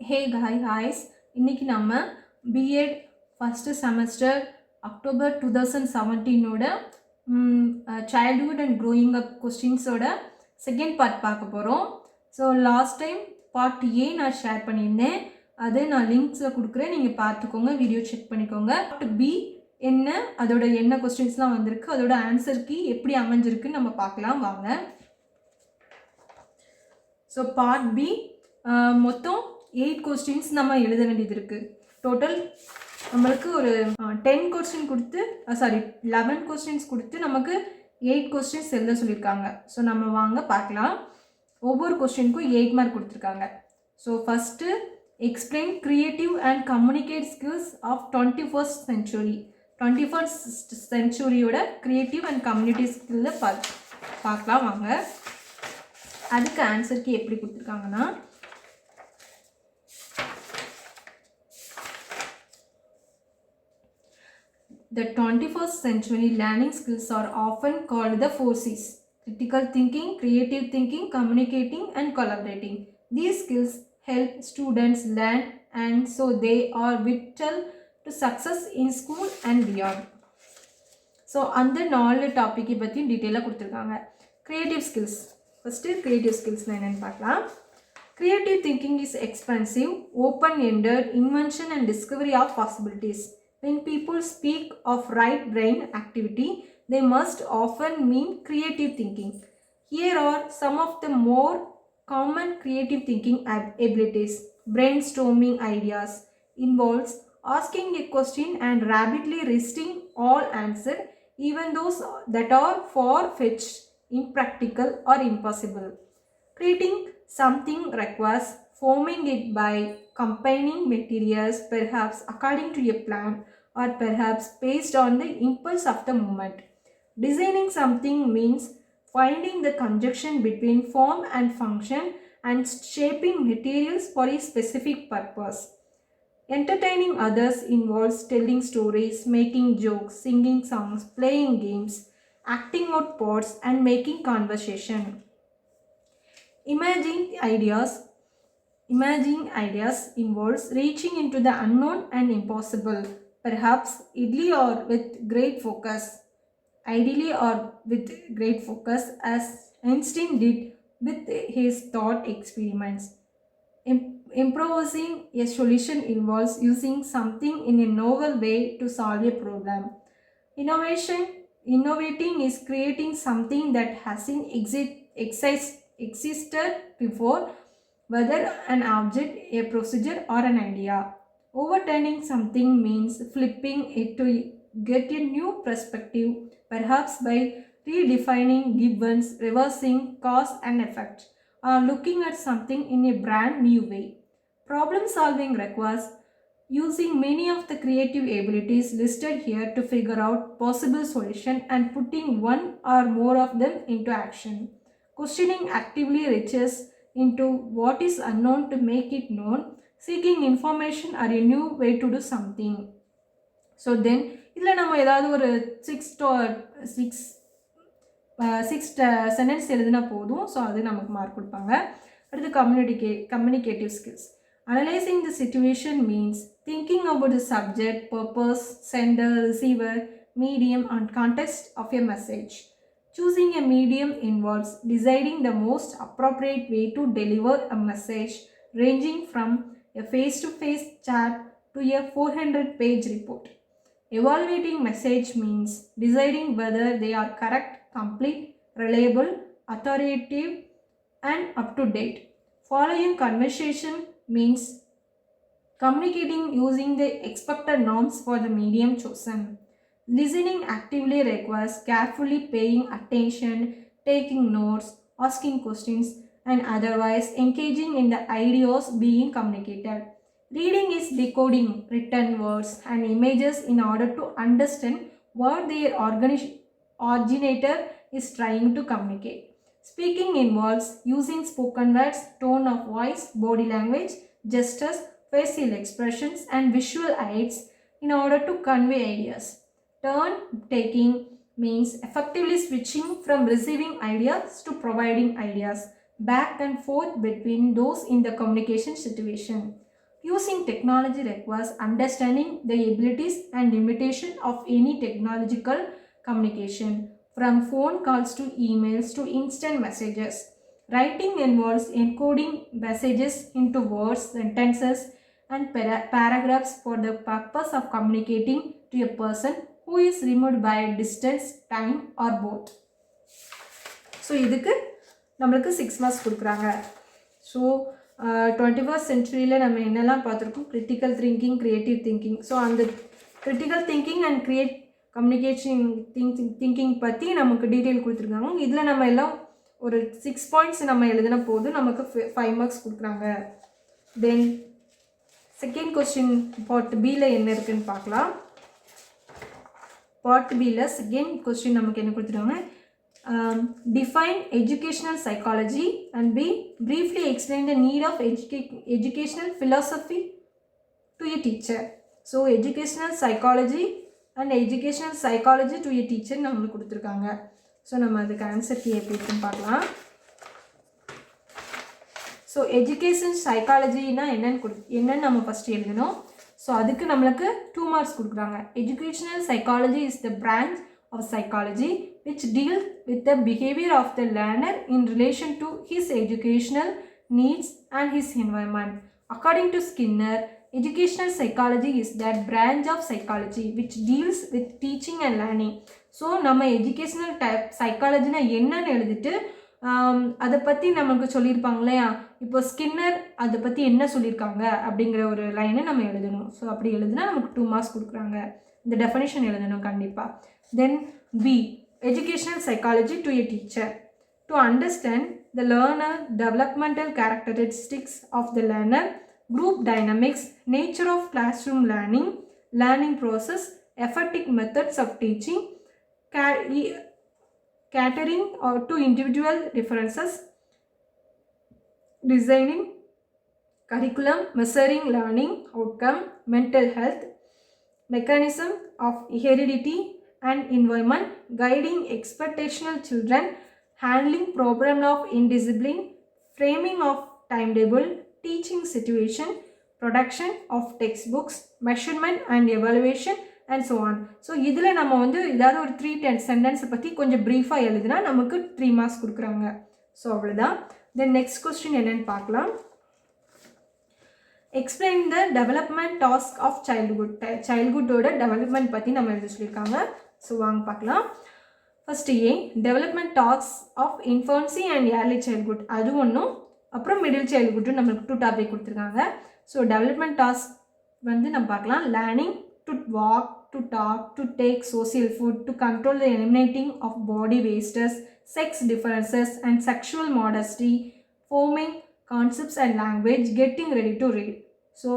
ஹே guys இன்னைக்கு நம்ம B Ed first semester October 2017ஓட சைல்ட்ஹுட் அண்ட் க்ரோயிங் அப் கொஸ்டின்ஸோட செகண்ட் பார்ட் பார்க்க போகிறோம். So last time part A நான் ஷேர் பண்ணியிருந்தேன், அது நான் லிங்க்ஸில் கொடுக்குறேன், நீங்கள் பார்த்துக்கோங்க, வீடியோ செக் பண்ணிக்கோங்க. பார்ட் பி என்ன, அதோட என்ன கொஸ்டின்ஸ்லாம் வந்திருக்கு, அதோட ஆன்சர் கீ எப்படி அமைஞ்சிருக்குன்னு நம்ம பார்க்கலாம் வாங்க. ஸோ பார்ட் பி மொத்தம் 8 கொஸ்டின்ஸ் நம்ம எழுத வேண்டியது இருக்குது. டோட்டல் நம்மளுக்கு ஒரு 10 கொஸ்டின் கொடுத்து 11 கொஸ்டின்ஸ் கொடுத்து நமக்கு 8 கொஸ்டின்ஸ் எழுத சொல்லியிருக்காங்க. ஸோ நம்ம வாங்க பார்க்கலாம். ஒவ்வொரு கொஸ்டினுக்கும் 8 மார்க் கொடுத்துருக்காங்க. So first explain creative and communicate skills of 21st century. 21st centuryயோட கிரியேட்டிவ் அண்ட் கம்யூனிட்டி ஸ்கில்லை பார்க்கலாம் வாங்க. அதுக்கு ஆன்சருக்கு எப்படி கொடுத்துருக்காங்கன்னா, the 21st century learning skills are often called the 4Cs: critical thinking, creative thinking, communicating and collaborating. These skills help students learn and so they are vital to success in school and beyond. So அந்த 4 டாப்பிக்கை பற்றி டீட்டெயிலாக கொடுத்துருக்காங்க. Creative skills, first creative ஸ்கில்ஸ்னால் என்னென்னு பார்க்கலாம். Creative thinking is expansive, open-ended invention and discovery of possibilities. When people speak of right brain activity, they must often mean creative thinking. Here are some of the more common creative thinking abilities. Brainstorming ideas involves asking a question and rapidly listing all answers, even those that are far-fetched, impractical or impossible. Creating something requires forming it by combining materials, perhaps according to a plan or perhaps based on the impulse of the moment. Designing something means finding the conjunction between form and function and shaping materials for a specific purpose. Entertaining others involves telling stories, making jokes, singing songs, playing games, acting out parts and making conversation. Imagining ideas involves reaching into the unknown and impossible, perhaps ideally or with great focus as Einstein did with his thought experiments. Improvising a solution involves using something in a novel way to solve a problem. Innovating is creating something that hasn't existed before, whether an object, a procedure or an idea. Overturning something means flipping it to get a new perspective, perhaps by redefining givens, reversing cause and effect, or looking at something in a brand new way. Problem solving requires using many of the creative abilities listed here to figure out possible solution and putting one or more of them into action. Questioning actively reaches into what is unknown to make it known, seeking information or a new way to do something. So then இதில் நம்ம ஏதாவது ஒரு six sentence எழுதினா போதும். So அது நமக்கு mark கொடுப்பாங்க. அடுத்து communicative skills. Analyzing the situation means thinking about the subject, purpose, sender, receiver, medium and context of a message. Choosing a medium involves deciding the most appropriate way to deliver a message, ranging from a face-to-face chat to a 400-page report. Evaluating message means deciding whether they are correct, complete, reliable, authoritative, and up-to-date. Following conversation means communicating using the expected norms for the medium chosen. Listening actively requires carefully paying attention, taking notes, asking questions, and otherwise engaging in the ideas being communicated. Reading is decoding written words and images in order to understand what their originator is trying to communicate. Speaking involves using spoken words, tone of voice, body language, gestures, facial expressions, and visual aids in order to convey ideas. Turn taking means effectively switching from receiving ideas to providing ideas, back and forth between those in the communication situation. Using technology requires understanding the abilities and limitation of any technological communication, from phone calls to emails to instant messages. Writing involves encoding messages into words, sentences, and paragraphs for the purpose of communicating to a person who is removed by distance, time, or both. So இதுக்கு நம்மளுக்கு 6 marks கொடுக்குறாங்க. So 21st சென்ச்சுரியில் நம்ம என்னெல்லாம் பார்த்துருக்கோம், critical thinking, creative thinking. So அந்த critical thinking and communication thinking பற்றி நமக்கு detail கொடுத்துருக்காங்க. இதில் நம்ம எல்லாம் ஒரு 6 பாயிண்ட்ஸ் நம்ம எழுதின போது நமக்கு 5 மார்க்ஸ் கொடுக்குறாங்க. தென் செகண்ட் கொஸ்டின் பார்ட் பியில் என்ன இருக்குதுன்னு பார்க்கலாம். பார்ட் பியில் செகண்ட் கொஸ்டின் நமக்கு என்ன கொடுத்துருக்காங்க, define educational psychology and briefly explain the need of educational philosophy to a teacher. So educational psychology and educational psychology to a teacher நம்மளுக்கு கொடுத்துருக்காங்க. ஸோ நம்ம அதுக்கு ஆன்சர் கீ எப்படி இருக்குன்னு பார்க்கலாம். ஸோ எஜுகேஷன் சைக்காலஜினா என்னன்னு நம்ம ஃபஸ்ட்டு எழுதணும். ஸோ அதுக்கு நம்மளுக்கு 2 மார்க்ஸ் கொடுக்குறாங்க. Educational psychology is the branch of psychology which deals with the behavior of the learner in relation to his educational needs and his environment. According to Skinner, educational psychology is that branch of psychology which deals with teaching and learning. So நம்ம educational type psychology na என்னன்னு எழுதிட்டு அதை பற்றி நமக்கு சொல்லியிருப்பாங்க இல்லையா. இப்போ Skinner அதை பற்றி என்ன சொல்லியிருக்காங்க அப்படிங்கிற ஒரு லைனை நம்ம எழுதணும். ஸோ அப்படி எழுதுனா நமக்கு 2 மார்க்ஸ் கொடுக்குறாங்க. இந்த டெஃபினேஷன் எழுதணும் கண்டிப்பாக. Then B, educational psychology to a teacher. To understand the learner, developmental characteristics of the learner, group dynamics, nature of classroom learning, learning process, effective methods of teaching, catering to individual differences, designing curriculum, measuring learning outcome, mental health, mechanism of heredity and environment, guiding expectational children, handling problem of indiscipline, framing of timetable, teaching situation, production of textbooks, measurement and evaluation and so on. So இதில் நம்ம வந்து ஏதாவது ஒரு 3 சென்டென்ஸை பற்றி கொஞ்சம் ப்ரீஃபாக எழுதுனா நமக்கு 3 மார்க்ஸ் கொடுக்குறாங்க. ஸோ அவ்வளோதான். தென் நெக்ஸ்ட் கொஸ்டின் என்னென்னு பார்க்கலாம். Explain the development task of சைல்ட்ஹுட்டோட டெவலப்மெண்ட் பற்றி நம்ம எழுத சொல்லியிருக்காங்க. ஸோ வாங்க பார்க்கலாம். First development task of infancy and early childhood அது ஒன்றும், அப்புறம் மிடில் சைல்ட்ஹுட்டும் நம்மளுக்கு 2 டாபிக் கொடுத்துருக்காங்க. ஸோ டெவலப்மெண்ட் டாஸ்க் வந்து நம்ம பார்க்கலாம். Learning to walk, to talk, to take social food, to control the eliminating of body wastes, sex differences and sexual modesty, forming concepts and language, getting ready to read. So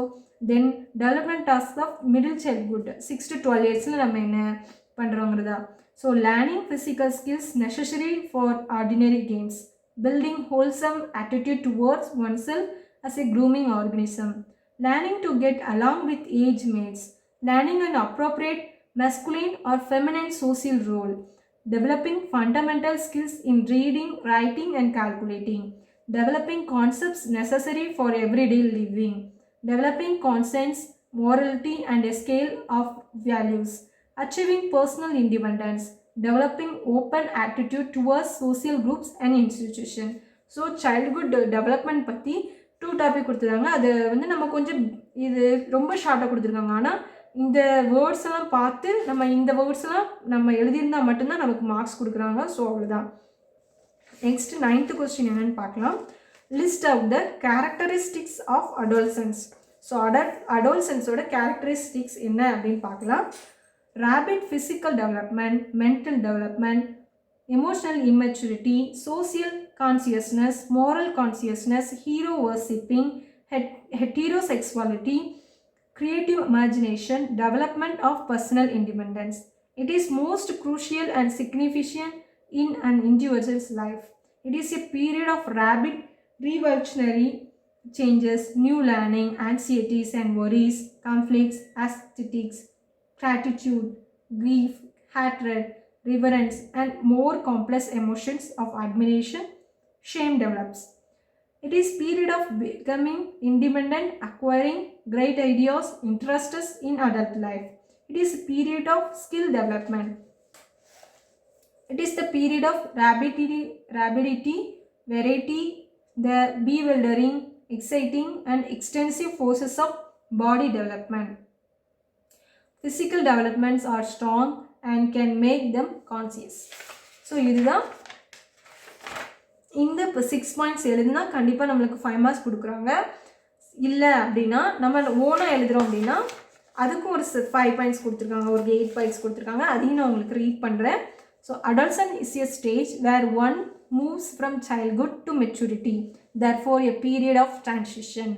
then development tasks of middle childhood 6 to 12 years நம்ம என்ன பண்றோம்ங்கறதா. So learning physical skills necessary for ordinary games, building wholesome attitude towards oneself as a grooming organism, learning to get along with age mates, learning an appropriate masculine or feminine social role, developing fundamental skills in reading, writing and calculating, developing concepts necessary for everyday living, developing conscience, morality and a scale of values, achieving personal independence, developing open attitude towards social groups and institutions. So childhood development பற்றி 2 topic கொடுத்துருக்காங்க. அது வந்து நம்ம கொஞ்சம் இது ரொம்ப ஷார்ட்டாக கொடுத்துருக்காங்க. ஆனால் இந்த வேர்ட்ஸ் எல்லாம் பார்த்து நம்ம இந்த வேர்ட்ஸ் எல்லாம் நம்ம எழுதியிருந்தால் மட்டும்தான் நமக்கு மார்க்ஸ் கொடுக்குறாங்க. ஸோ அவ்வளோதான். நெக்ஸ்ட் 9th கொஸ்டின் என்னன்னு பார்க்கலாம். List out the characteristics of adolescence. So அடோல்சன்ஸோட கேரக்டரிஸ்டிக்ஸ் என்ன அப்படின்னு பார்க்கலாம். rapid physical development, mental development, emotional immaturity, social consciousness, moral consciousness, hero worshipping, heterosexuality, creative imagination, development of personal independence. It is most crucial and significant in an individual's life. It is a period of rapid revolutionary changes, new learning, anxieties and worries, conflicts, aesthetics, gratitude, grief, hatred, reverence and more complex emotions of admiration, shame develops. It is period of becoming independent, acquiring great ideas, interests in adult life. It is a period of skill development. It is the period of rapidity, variety, the bewildering, exciting, and extensive forces of body development. Physical developments are strong and can make them conscious. So இதுதான் இந்த இப்போ 6 points எழுதுனா கண்டிப்பாக நம்மளுக்கு 5 marks கொடுக்குறாங்க. இல்லை அப்படின்னா நம்ம ஓனாக எழுதுகிறோம் அப்படின்னா அதுக்கும் ஒரு 5 பாயிண்ட்ஸ் கொடுத்துருக்காங்க, ஒரு 8 பாயிண்ட்ஸ் கொடுத்துருக்காங்க. அதையும் நான் உங்களுக்கு ரீட் பண்ணுறேன். So adolescence is a stage where one moves from childhood to maturity, therefore a period of transition.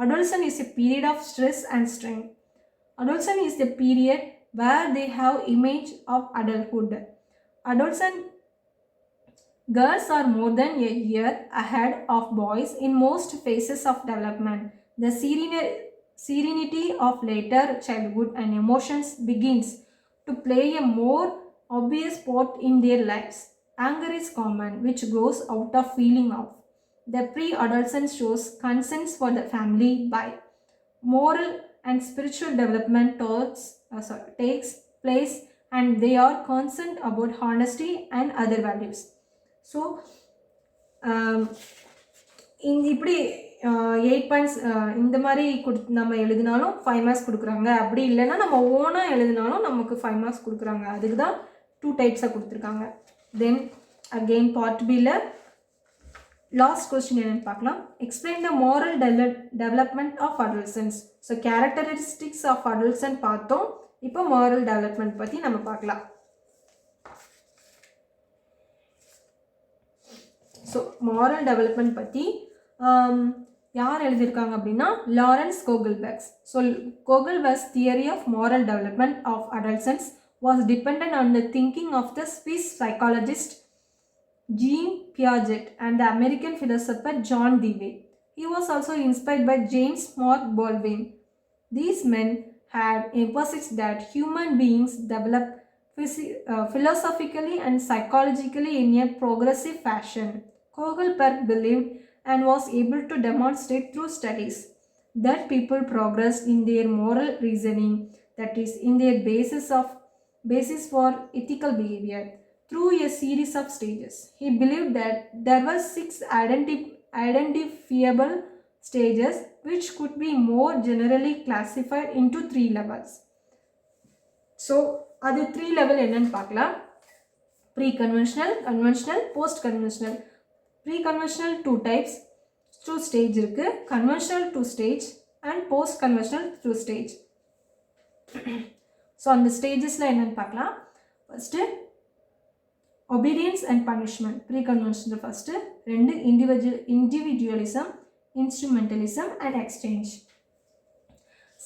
Adolescence is a period of stress and strain. Adolescence is the period where they have image of adulthood. Adolescent girls are more than a year ahead of boys in most phases of development. The serenity of later childhood and emotions begins to play a more obvious part in their lives. Anger is common, which grows out of feeling of. The pre-adolescence shows concerns for the family by moral and spiritual development takes place, and they are concerned about honesty and other values. So இப்படி 8 points இந்த மாதிரி நம்ம எழுதினாலும் 5 marks கொடுக்குறாங்க. அப்படி இல்லைன்னா நம்ம ஓனாக எழுதினாலும் நமக்கு 5 மார்க்ஸ் கொடுக்குறாங்க. அதுக்கு தான் 2 டைப்ஸாக கொடுத்துருக்காங்க. தென் அகெயின் பார்ட் பியில் லாஸ்ட் கொஸ்டின் என்னென்னு பார்க்கலாம். Explain the moral development of adolescence. So characteristics of adolescence பார்த்தோம். இப்போ மாரல் டெவலப்மெண்ட் பற்றி நம்ம பார்க்கலாம். ஸோ மாரல் டெவலப்மெண்ட் பற்றி யார் எழுதியிருக்காங்க அப்படின்னா Lawrence Kohlberg's. So Kohlberg's theory of moral development of adolescence was dependent on the thinking of the Swiss psychologist Jean Piaget and the American philosopher John Dewey. He was also inspired by James Mark Baldwin. These men had emphasized that human beings develop philosophically and psychologically in a progressive fashion. Kogelberg believed and was able to demonstrate through studies that people progressed in their moral reasoning, that is, in their basis for ethical behavior, through a series of stages. He believed that there were 6 identifiable stages which could be more generally classified into 3 levels. So, அது 3 level என்னன்னு பார்க்கலாம். Pre-conventional, conventional, post-conventional. Pre-conventional 2 types, 2 stage இருக்கு. Conventional 2 stage and post-conventional 2 stage. So அந்த ஸ்டேஜஸில் என்னென்னு பார்க்கலாம். First obedience and punishment, pre-conventional first. 2 individualism, instrumentalism and exchange.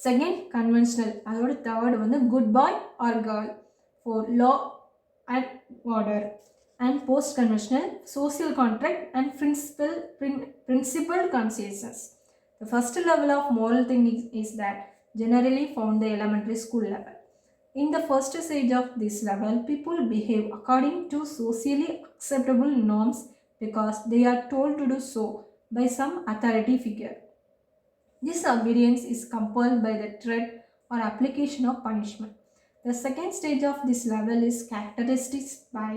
Second conventional, அதோட third வந்து good boy or girl for law and order. And post conventional social contract and principled consciousness. The first level of moral thinking is that generally found the elementary school level. In the first stage of this level, people behave according to socially acceptable norms because they are told to do so by some authority figure. This obedience is compelled by the threat or application of punishment. The second stage of this level is characterized by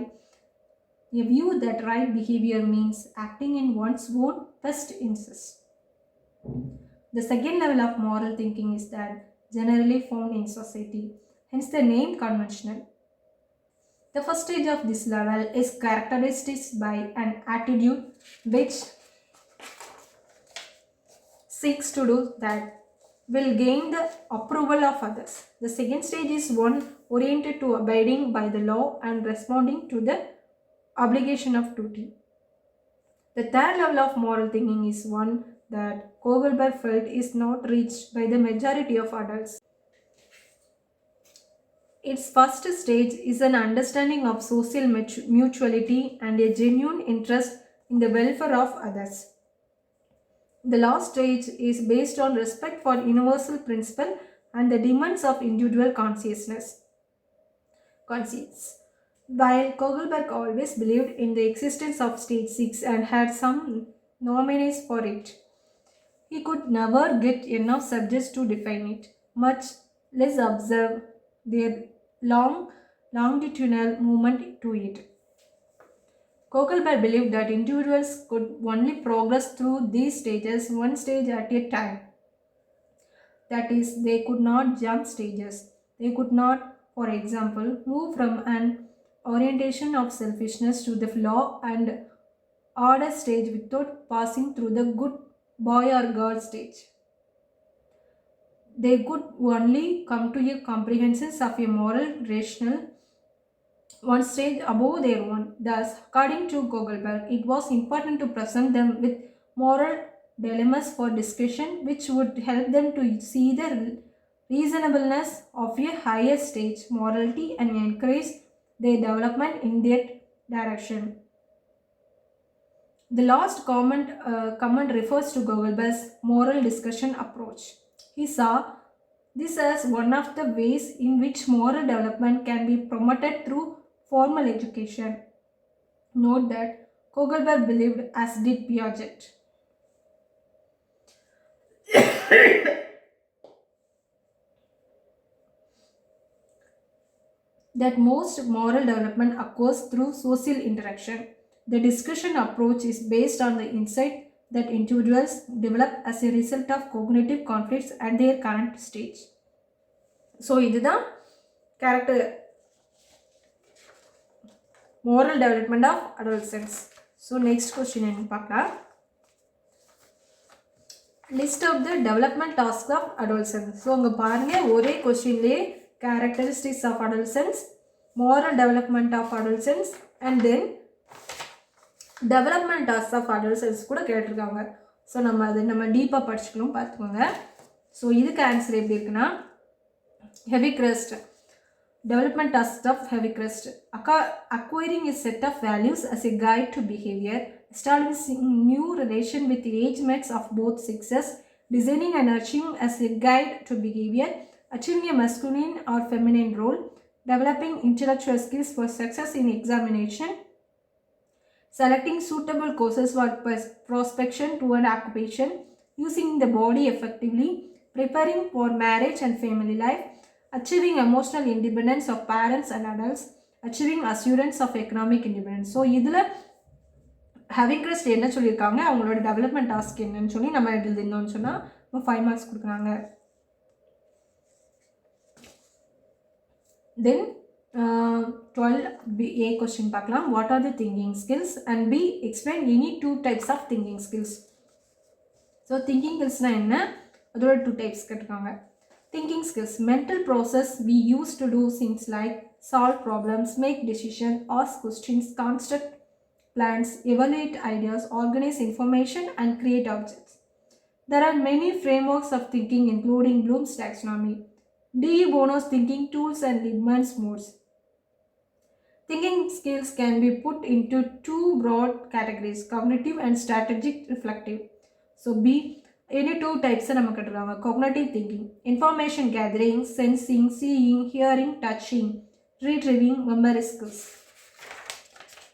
a view that right behavior means acting in one's own best interest. The second level of moral thinking is that generally found in society, hence the name conventional. The first stage of this level is characterized by an attitude which seeks to do that will gain the approval of others. The second stage is one oriented to abiding by the law and responding to the obligation of duty. The third level of moral thinking is one that Kogelberg felt is not reached by the majority of adults. Its first stage is an understanding of social mutuality and a genuine interest in the welfare of others. The last stage is based on respect for universal principle and the demands of individual conscience. While Kogelberg always believed in the existence of stage 6 and had some nominees for it. He could never get enough subjects to define it, much less observe their longitudinal movement to it. Kokelberg believed that individuals could only progress through these stages one stage at a time. That is, they could not jump stages. They could not, for example, move from an orientation of selfishness to the law and order stage without passing through the good boy or girl stage. They could only come to a comprehension of a moral, rational, one stage above their own. Thus, according to Gogelberg, it was important to present them with moral dilemmas for discussion, which would help them to see the reasonableness of a higher stage morality and encourage their development in that direction. The last comment refers to Gogelberg's moral discussion approach. He saw this as one of the ways in which moral development can be promoted through formal education. Note that Kogelberg believed, as did Piaget, that most moral development occurs through social interaction. The discussion approach is based on the insight that individuals develop as a result of cognitive conflicts at their current stage. So, இதுதான் character moral development of adolescents. So, next question என்ன பார்க்கலாம். List of the development tasks of adolescents. So, அங்க பாருங்க ஒரே கொஸ்டின்லேயே characteristics of adolescents, moral development of adolescents and then development tasks of adolescents கூட கேட்டிருக்காங்க. So நம்ம டீப்பாக படிச்சுக்கணும் பார்த்துக்கோங்க. ஸோ இதுக்கு ஆன்சர் எப்படி இருக்குன்னா, heavy crest, development tasks of heavy crest, acquiring a set of values as a guide to behavior, establishing new relation with age mates of both sexes, designing and achieving as a guide to behavior, achieving a masculine or feminine role, developing intellectual skills for success in examination, selecting suitable courses for prospection to an occupation, using the body effectively, preparing for marriage and family life, achieving emotional independence of parents and adults, achieving assurance of economic independence. So இதில் having crust என்ன சொல்லியிருக்காங்க, அவங்களோட development task என்னன்னு சொல்லி நம்ம எழுதிருந்தோம்னு சொன்னால் 5 marks கொடுக்குறாங்க. Then 12A question பார்க்கலாம். What are the thinking skills? And B, explain any 2 types of thinking skills. So thinking skillsனா என்ன, அதோட 2 types கேட்டிருக்காங்க. Thinking skills, mental process we use to do things like solve problems, make decisions, ask questions, construct plans, evaluate ideas, organize information and create objects. There are many frameworks of thinking including Bloom's taxonomy, D. Bono's thinking tools and Lippmann's modes. Thinking skills can be put into 2 broad categories, cognitive and strategic reflective. So B, any 2 types நம்ம கேட்டிருக்காங்க. Cognitive thinking, information gathering, sensing, seeing, hearing, touching, retrieving, memory skills.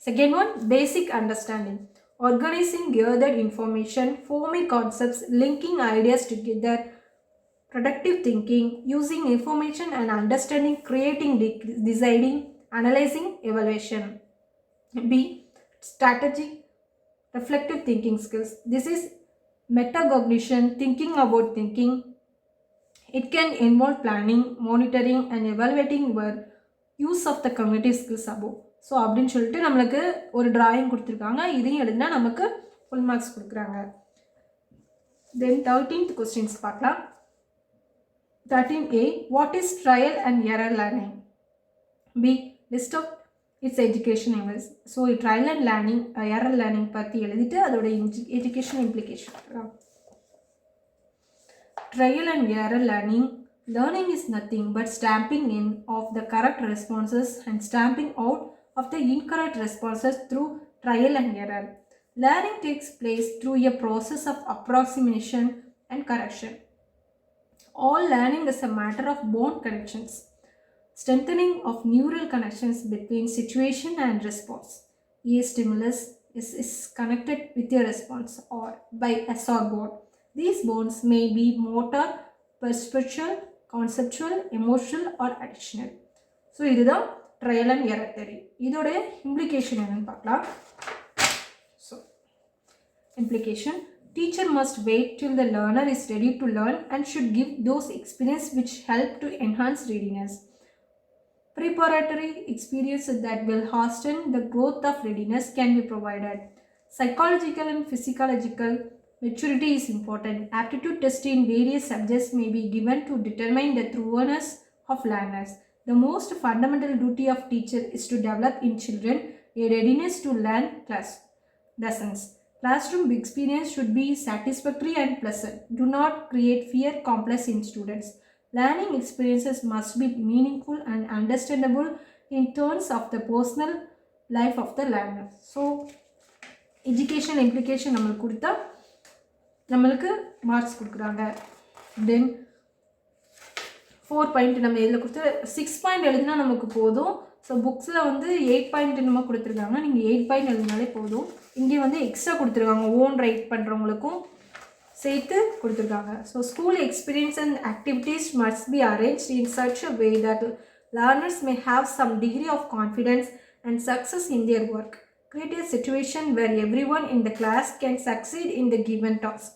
Second one, basic understanding, organizing gathered information, forming concepts, linking ideas together, productive thinking, using information and understanding, creating, deciding, analyzing, evaluation. B, strategic reflective thinking skills. This is metacognition, thinking about thinking. It can involve planning, monitoring and evaluating your use of the cognitive skills above. So அப்படின்னு சொல்லிட்டு நம்மளுக்கு ஒரு drawing கொடுத்துருக்காங்க, இதையும் எழுதினா நமக்கு full marks கொடுக்குறாங்க. தென் 13th questions பார்க்கலாம். 13A, what is trial and error learning? B, list of its education எங்கல்ஸ். So trial and learning error learning பற்றி எழுதிட்டு அதோட education implication. Trial and error learning. Learning is nothing but stamping in of the correct responses and stamping out of the incorrect responses through trial and error. Learning takes place through a process of approximation and correction. All learning is a matter of bone connections, strengthening of neural connections between situation and response. A stimulus, is connected with your response or by S or bond. These bonds may be motor, perceptual, conceptual, emotional or additional. So இதுதான் trial and error theory. இதோடைய implication என்னன்னு பார்க்கலாம். So implication: teacher must wait till the learner is ready to learn and should give those experiences which help to enhance readiness. Preparatory experiences that will hasten the growth of readiness can be provided. Psychological and physiological maturity is important. Aptitude tests in various subjects may be given to determine the thoroughness of learners. The most fundamental duty of teacher is to develop in children a readiness to learn lessons. Classroom experience should be satisfactory and pleasant. Do not create fear complex in students. Learning experiences must be meaningful and understandable in terms of the personal life of the learner. So, education implication நம்மளுக்கு கொடுத்தா நம்மளுக்கு marks கொடுக்குறாங்க. தென் 4 point நம்ம இதில் கொடுத்து 6 point எழுதினா நமக்கு போதும். ஸோ புக்ஸில் வந்து 8 பாயிண்ட் நம்ம கொடுத்துருக்காங்க. நீங்கள் 8 பாயிண்ட் எழுதினாலே போதும். இங்கே வந்து எக்ஸ்ட்ரா கொடுத்துருக்காங்க, ஓன் ரைட் பண்ணுறவங்களுக்கும் சேர்த்து கொடுத்துருக்காங்க. So school experience and activities must be arrange in such a way that learners may have some degree of confidence and success in their work. Create a situation where everyone in the class can succeed in the given task.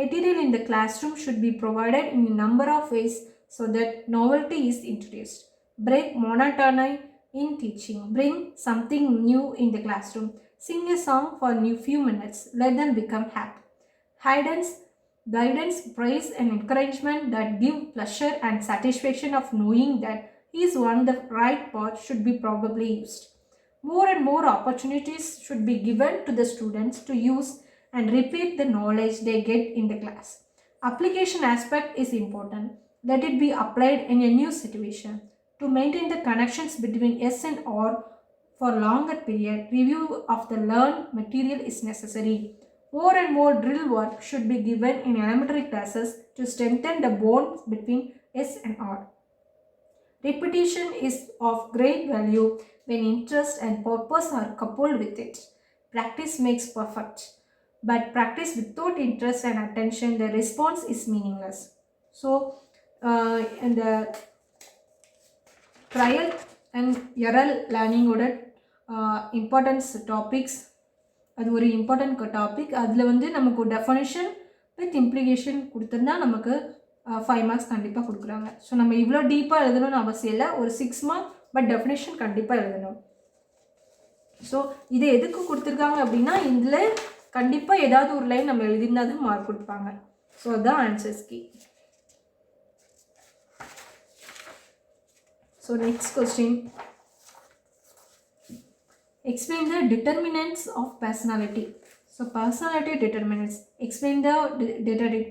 Material in the classroom should be provided in a number of ways so that novelty is introduced. Break monotony in teaching. Bring something new in the classroom. Sing a song for a few minutes. Let them become happy. Guidance, praise and encouragement that give pleasure and satisfaction of knowing that he is on the right path should be probably used. More and more opportunities should be given to the students to use and repeat the knowledge they get in the class. Application aspect is important. Let it be applied in a new situation. To maintain the connections between S and R for longer period, review of the learned material is necessary. More and more drill work should be given in elementary classes to strengthen the bonds between S and R. Repetition is of great value when interest and purpose are coupled with it. Practice makes perfect, but practice without interest and attention, the response is meaningless. So, in the trial and error learning ஓட importance topics, அது ஒரு important topic. அதில் வந்து நமக்கு definition with implication கொடுத்துருந்தா நமக்கு 5 marks கண்டிப்பாக கொடுக்குறாங்க. ஸோ நம்ம இவ்வளோ டீப்பாக எழுதணும்னு அவசியம் இல்லை, ஒரு 6 மார்க் பட் டெஃபினேஷன் கண்டிப்பாக எழுதணும். ஸோ இது எதுக்கு கொடுத்துருக்காங்க அப்படின்னா, இதில் கண்டிப்பாக ஏதாவது ஒரு லைன் நம்ம எழுதியிருந்தா தான் மார்க் கொடுப்பாங்க. ஸோ அதுதான் answers key. So next question, explain the determinants of personality. So personality determinants. Explain the determinant.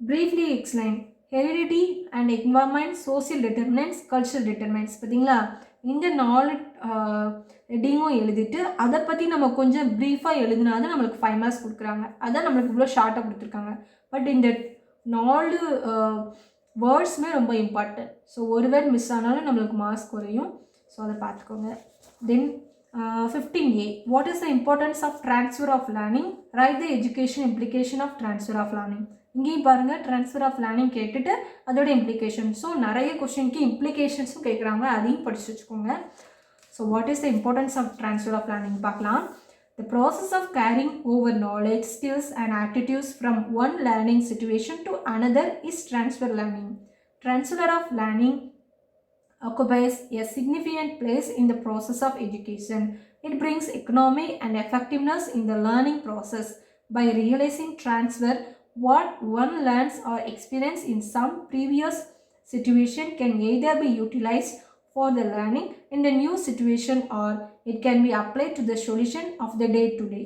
Briefly explain heredity and environment, social determinants, cultural determinants. பார்த்தீங்களா, இந்த 4 ஹெட்டிங்கும் எழுதிட்டு அதை பற்றி நம்ம கொஞ்சம் ப்ரீஃபாக எழுதினா தான் நம்மளுக்கு 5 மார்க்ஸ் கொடுக்குறாங்க. அதான் நம்மளுக்கு இவ்வளோ ஷார்ட்டாக கொடுத்துருக்காங்க. பட் இந்த 4 வேர்ட்ஸுமே ரொம்ப இம்பார்ட்டன்ட். ஸோ ஒரு வேர்ட் மிஸ் ஆனாலும் நம்மளுக்கு மார்க்ஸ் குறையும். ஸோ அதை பார்த்துக்கோங்க. தென் 15A, what is the importance of transfer of learning? Write the education implication of transfer of learning. இங்கேயும் பாருங்கள், ட்ரான்ஸ்ஃபர் ஆஃப் லேர்னிங் கேட்டுட்டு அதோட இம்ப்ளிகேஷன். ஸோ நிறைய கொஸ்டினுக்கு இம்ப்ளிகேஷன்ஸும் கேட்குறாங்க, அதையும் படித்து வச்சுக்கோங்க. So what is the importance of transfer of learning பார்க்கலாம். The process of carrying over knowledge, skills and attitudes from one learning situation to another is transfer learning. Transfer of learning occupies a significant place in the process of education. It brings economy and effectiveness in the learning process. By realizing transfer, what one learns or experiences in some previous situation can either be utilized for the learning in the new situation or it can be applied to the solution of the day-to-day.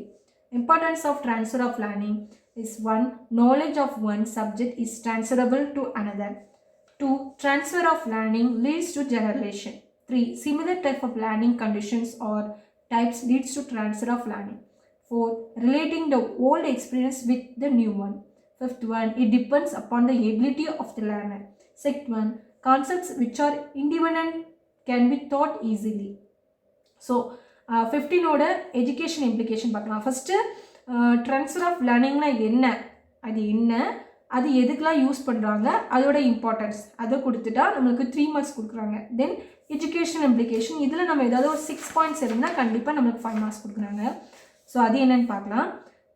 Importance of transfer of learning is 1. Knowledge of one subject is transferable to another. 2. Transfer of learning leads to generalization. 3. Similar type of learning conditions or types leads to transfer of learning. 4. Relating the old experience with the new one. 5th one, it depends upon the ability of the learner. 6th one, concepts which are independent can be taught easily. So 15ஓட education implication பார்க்கலாம். First transfer of லேர்னிங்னா என்ன, அது எதுக்கெலாம் use பண்ணுறாங்க, அதோட importance அதை கொடுத்துட்டா நம்மளுக்கு 3 மார்க்ஸ் கொடுக்குறாங்க. தென் எஜுகேஷன் இம்ப்ளிகேஷன், இதில் நம்ம ஏதாவது ஒரு 6 பாயிண்ட்ஸ் இருந்தால் கண்டிப்பாக நம்மளுக்கு 5 மார்க்ஸ் கொடுக்குறாங்க. ஸோ அது என்னென்னு பார்க்கலாம்.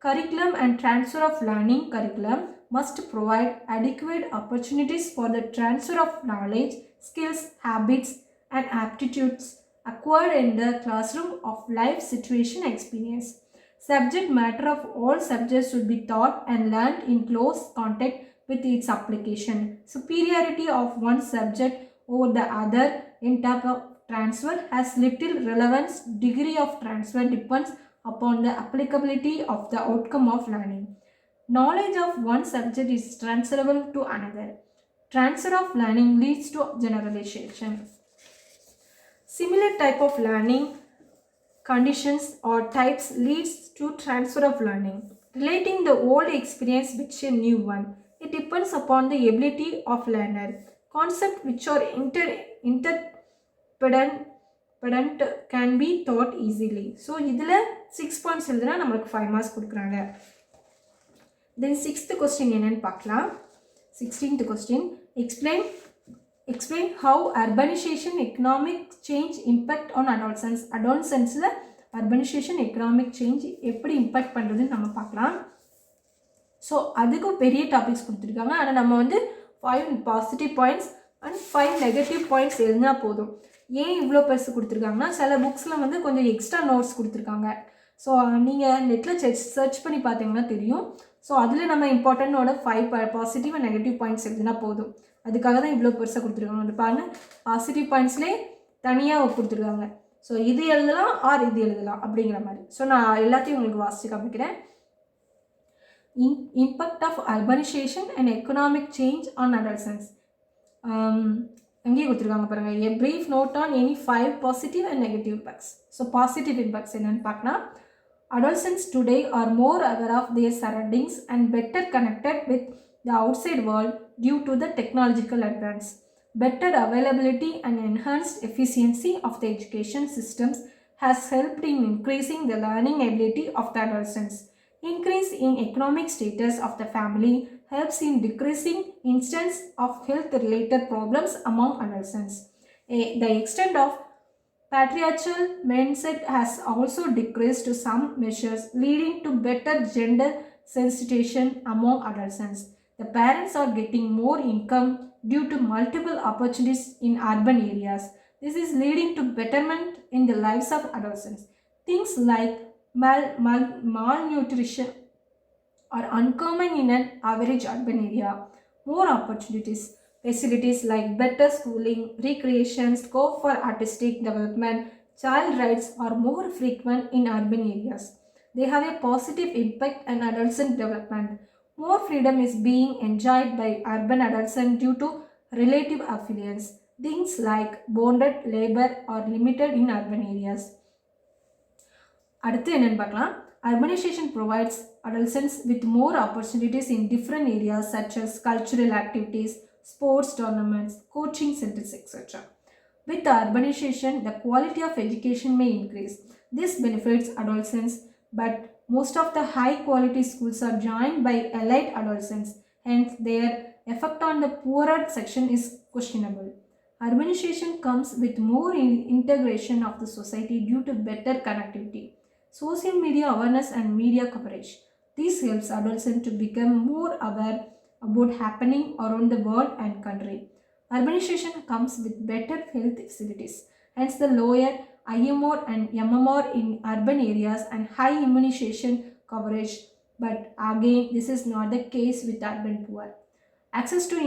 Curriculum and transfer of learning. Curriculum must provide adequate opportunities for the transfer of knowledge, skills, habits, and aptitudes acquired in the classroom of life situation experience. Subject matter of all subjects should be taught and learned in close contact with its application. Superiority of one subject over the other in type of transfer has little relevance. Degree of transfer depends upon the applicability of the outcome of learning. Knowledge of one subject is transferable to another. Transfer of learning leads to generalization. Similar type of learning conditions or types leads to transfer of learning. Relating the old experience with a new one. It depends upon the ability of learner. Concepts which are interdependent can be taught easily. So இதில் 6 points எழுதுனா நம்மளுக்கு 5 marks கொடுக்குறாங்க. Then 6th question என்னன்னு பார்க்கலாம். 16th question. Explain how urbanization economic change impact on adolescents. Adolescentsல urbanization economic change எப்படி impact பண்ணுறதுன்னு நம்ம பார்க்கலாம். ஸோ அதுக்கும் பெரிய டாபிக்ஸ் கொடுத்துருக்காங்க. ஆனால் நம்ம வந்து 5 positive points and 5 negative points எழுதினா போதும். ஏன் இவ்வளோ பெருசு கொடுத்துருக்காங்கன்னா சில புக்ஸில் வந்து கொஞ்சம் எக்ஸ்ட்ரா நோட்ஸ் கொடுத்துருக்காங்க. ஸோ நீங்கள் நெட்டில் சர்ச் பண்ணி பார்த்தீங்கன்னா தெரியும். ஸோ அதில் நம்ம இம்பார்ட்டன்டோட 5 பாசிட்டிவ் அண்ட் நெகட்டிவ் பாயிண்ட்ஸ் எழுதினா போதும். அதுக்காக தான் இவ்வளோ பெருசாக கொடுத்துருக்காங்க. பாருங்கள், பாசிட்டிவ் பாயிண்ட்ஸ்லேயே தனியாக கொடுத்துருக்காங்க. ஸோ இது எழுதலாம் ஆர் இது எழுதலாம் அப்படிங்கிற மாதிரி. ஸோ நான் எல்லாத்தையும் உங்களுக்கு வாசித்து காமிக்கிறேன். Impact of urbanisation and economic change on adolescents. அங்கேயே கொடுத்துருக்காங்க பாருங்கள். A brief note on any 5 positive and negative impacts. So positive impacts என்னென்னு பார்க்கலாம். Adolescents today are more aware of their surroundings and better connected with the outside world due to the technological advance. Better availability and enhanced efficiency of the education systems has helped in increasing the learning ability of the adolescents. Increase in economic status of the family helps in decreasing instances of health-related problems among adolescents. The extent of patriarchal mindset has also decreased to some measures, leading to better gender sensitization among adolescents. The parents are getting more income due to multiple opportunities in urban areas. This is leading to betterment in the lives of adolescents. Things like malnutrition are uncommon in an average urban area. More opportunities, facilities like better schooling, recreation, scope for artistic development, child rights are more frequent in urban areas. They have a positive impact on adolescent development. More freedom is being enjoyed by urban adolescents due to relative affluence. Things like bonded labor are limited in urban areas. அடுத்து என்னன்னு பார்க்கலாம். Urbanization provides adolescents with more opportunities in different areas such as cultural activities, sports tournaments, coaching centers, etc. With urbanization, the quality of education may increase. This benefits adolescents, but most of the high quality schools are joined by elite adolescents, hence their effect on the poorer section is questionable. Urbanization comes with more integration of the society due to better connectivity, social media awareness and media coverage. This helps adolescents to become more aware about happening around the world and country. Urbanization comes with better health facilities, hence the lower IMR and MMR in urban areas and high immunization coverage. But again, this is not the case with urban poor. Access to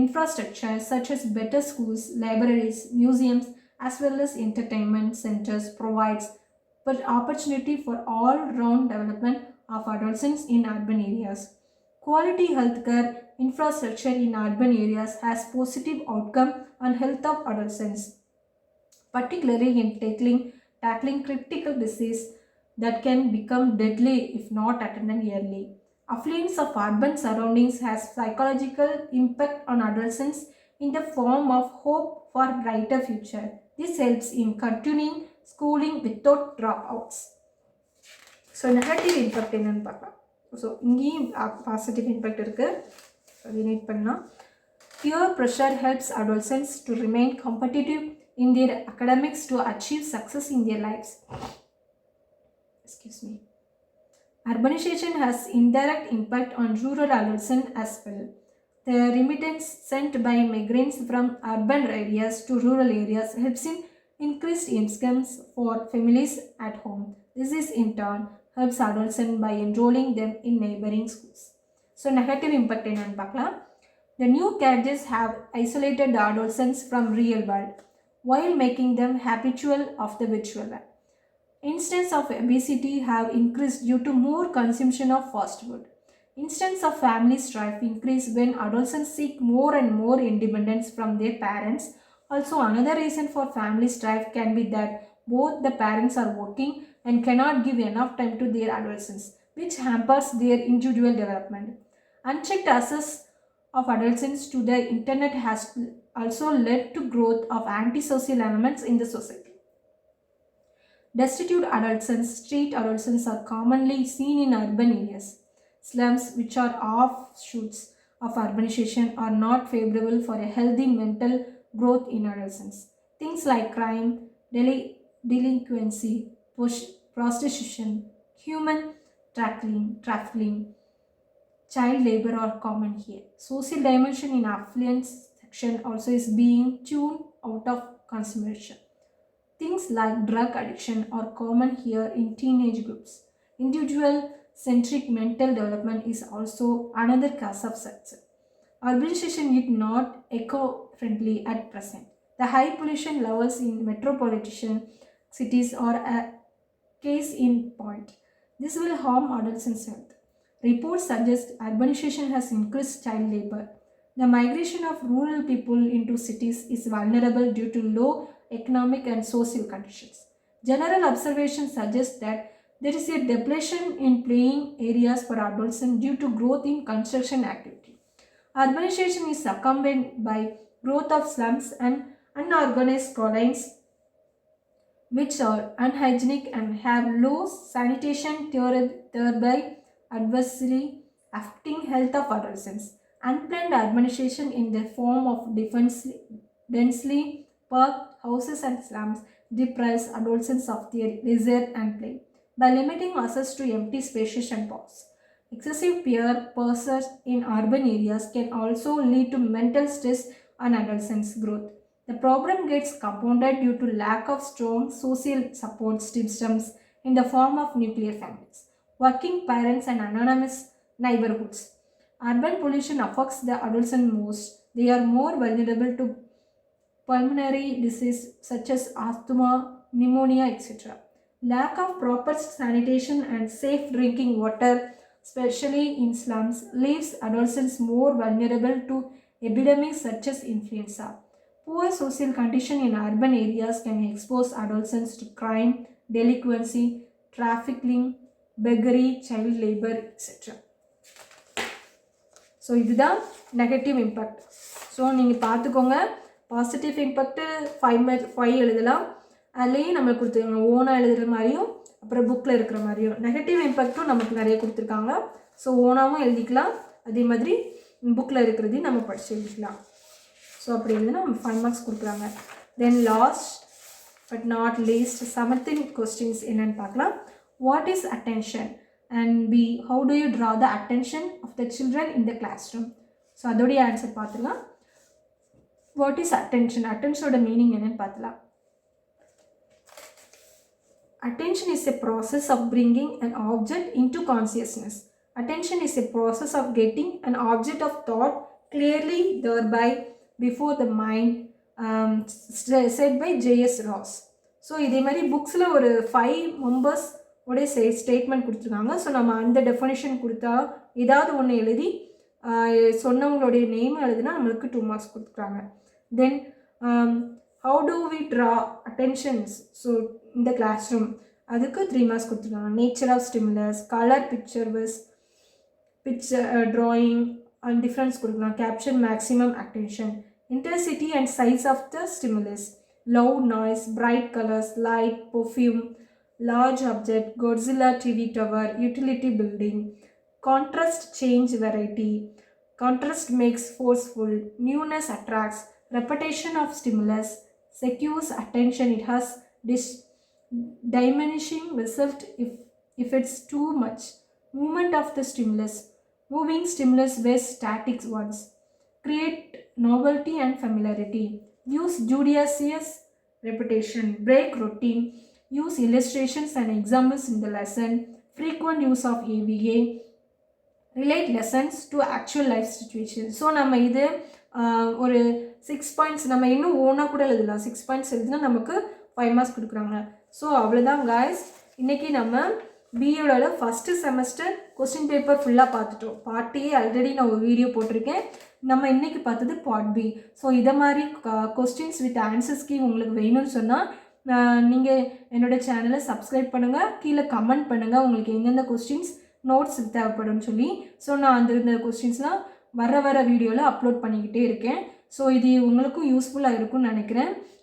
infrastructure such as better schools, libraries, museums, as well as entertainment centers provides opportunity for all-round development of adolescents in urban areas. Quality healthcare infrastructure in urban areas has positive outcome on health of adolescents, particularly in tackling critical disease that can become deadly if not attended early. Affluence of urban surroundings has psychological impact on adolescents in the form of hope for brighter future. This helps in continuing schooling without dropouts. So negative impact என்னென்னு பார்க்கலாம். So இங்கேயும் positive impact இருக்குது. அது read பண்ணலாம். Peer pressure helps adolescents to remain competitive in their academics to achieve success in their lives. Excuse me. Urbanization has indirect impact on rural adolescents as well. The remittance sent by migrants from urban areas to rural areas helps in increased incomes for families at home. This is in turn helps adolescents by enrolling them in neighboring schools. So negative impact என்னன்னு பார்க்கலாம். The new cages have isolated the adolescents from real world while making them habitual of the virtual world. Instances of obesity have increased due to more consumption of fast food. Instances of family strife increase when adolescents seek more and more independence from their parents. Also, another reason for family strife can be that both the parents are working and cannot give enough time to their adolescents, which hampers their individual development. Unchecked access of adolescents to the internet has also led to growth of antisocial elements in the society. Destitute adolescents, street adolescents are commonly seen in urban areas. Slums, which are offshoots of urbanization, are not favorable for a healthy mental growth in adolescents. Things like crime, delinquency, prostitution, human trafficking, child labor are common here. Social dimension in affluent section also is being tuned out of consumption. Things like drug addiction are common here in teenage groups. Individual-centric mental development is also another cause of success. Urbanization is not eco-friendly at present. The high pollution levels in metropolitan cities are a case in point. This will harm adolescents' health. Reports suggest urbanization has increased child labor. The migration of rural people into cities is vulnerable due to low economic and social conditions. General observations suggest that there is a depletion in playing areas for adolescents due to growth in construction activity. Urbanization is accompanied by growth of slums and unorganized colonies which are unhygienic and have low sanitation, thereby adversely affecting health of adolescents. Unplanned urbanization in the form of densely parked houses and slums deprives adolescents of their leisure and play by limiting access to empty spaces and parks. Excessive peer pressure in urban areas can also lead to mental stress on adolescents' growth. The problem gets compounded due to lack of strong social support systems in the form of nuclear families, working parents and anonymous neighborhoods. Urban pollution affects the adolescent most. They are more vulnerable to pulmonary disease such as asthma, pneumonia, etc. Lack of proper sanitation and safe drinking water, especially in slums, leaves adolescents more vulnerable to epidemics such as influenza. Poor social condition in urban areas can expose adolescents to crime, delinquency, trafficking, beggary, child labor, etc. So இதுதான் negative impact. So நீங்கள் பார்த்துக்கோங்க. Positive impact 5 எழுதலாம். அதுலேயும் நம்மளுக்கு கொடுத்துருக்காங்க ஓனாக எழுதுகிற மாதிரியும் அப்புறம் புக்கில் இருக்கிற மாதிரியும். நெகட்டிவ் இம்பேக்ட்டும் நமக்கு நிறைய கொடுத்துருக்காங்க. ஸோ ஓனாகவும் எழுதிக்கலாம், அதே மாதிரி புக்கில் இருக்கிறதையும் நம்ம படித்து எழுதிக்கலாம். ஸோ அப்படி எழுதுனா நம்ம 5 மார்க்ஸ் கொடுக்குறாங்க. Then last but not least 7th questions என்னென்னு பார்க்கலாம். What is attention? And B, how do you draw the attention of the children in the classroom? So அதோடைய ஆன்சர் பார்த்துலாம். What is attention? Attentionோட மீனிங் என்னன்னு பார்த்துலாம். Attention is a process of bringing an object into consciousness. Attention is a process of getting an object of thought clearly thereby before the mind, said by J.S. Ross. So இதே மாதிரி புக்ஸில் ஒரு 5 members உடைய statement கொடுத்துருக்காங்க. So நம்ம அந்த definition கொடுத்தா ஏதாவது ஒன்று எழுதி சொன்னவங்களுடைய நேம் எழுதுனா நம்மளுக்கு 2 மார்க்ஸ் கொடுத்துருக்காங்க. Then how do we draw attentions so இந்த கிளாஸ் ரூம், அதுக்கு 3 மார்க்ஸ் கொடுத்துருக்காங்க. Nature of stimulus, colour picture drawing difference கொடுக்கலாம். Caption maximum attention, intensity and size of the stimulus, loud noise, bright colors, light, perfume, large object, Godzilla TV tower, utility building. Contrast change variety. Contrast makes forceful, newness attracts, repetition of stimulus secures attention. It has diminishing result if it's too much. Movement of the stimulus. Moving stimulus waste static ones. Create novelty and familiarity. Use judicious repetition. Break routine. Use illustrations and examples in the lesson. Frequent use of AVA. Relate lessons to actual life situation. So நம்ம இது ஒரு 6 points நம்ம இன்னும் ஓனாக கூட எழுதலாம். 6 points எழுதுனா நமக்கு 5 மார்க்ஸ் கொடுக்குறாங்க. ஸோ அவ்வளோதான் காய்ஸ். இன்றைக்கி நம்ம பிஏட ஃபஸ்ட்டு செமஸ்டர் கொஸ்டின் பேப்பர் ஃபுல்லாக பார்த்துட்டோம். பார்ட் ஏ ஆல்ரெடி நான் ஒரு வீடியோ போட்டிருக்கேன். நம்ம இன்றைக்கி பார்த்தது பார்ட் பி. ஸோ இதை மாதிரி கொஸ்டின்ஸ் வித் ஆன்சர்ஸ் கீ உங்களுக்கு வேணும்னு சொன்னால் நீங்கள் என்னோடய சேனலை சப்ஸ்கிரைப் பண்ணுங்கள். கீழே கமெண்ட் பண்ணுங்கள் உங்களுக்கு எந்தெந்த கொஸ்டின்ஸ் நோட்ஸ் தேவைப்படும்னு சொல்லி. ஸோ நான் அந்த கொஸ்டின்ஸ்லாம் வர வீடியோவில் அப்லோட் பண்ணிக்கிட்டே இருக்கேன். ஸோ இது உங்களுக்கும் யூஸ்ஃபுல்லாக இருக்கும்னு நினைக்கிறேன்.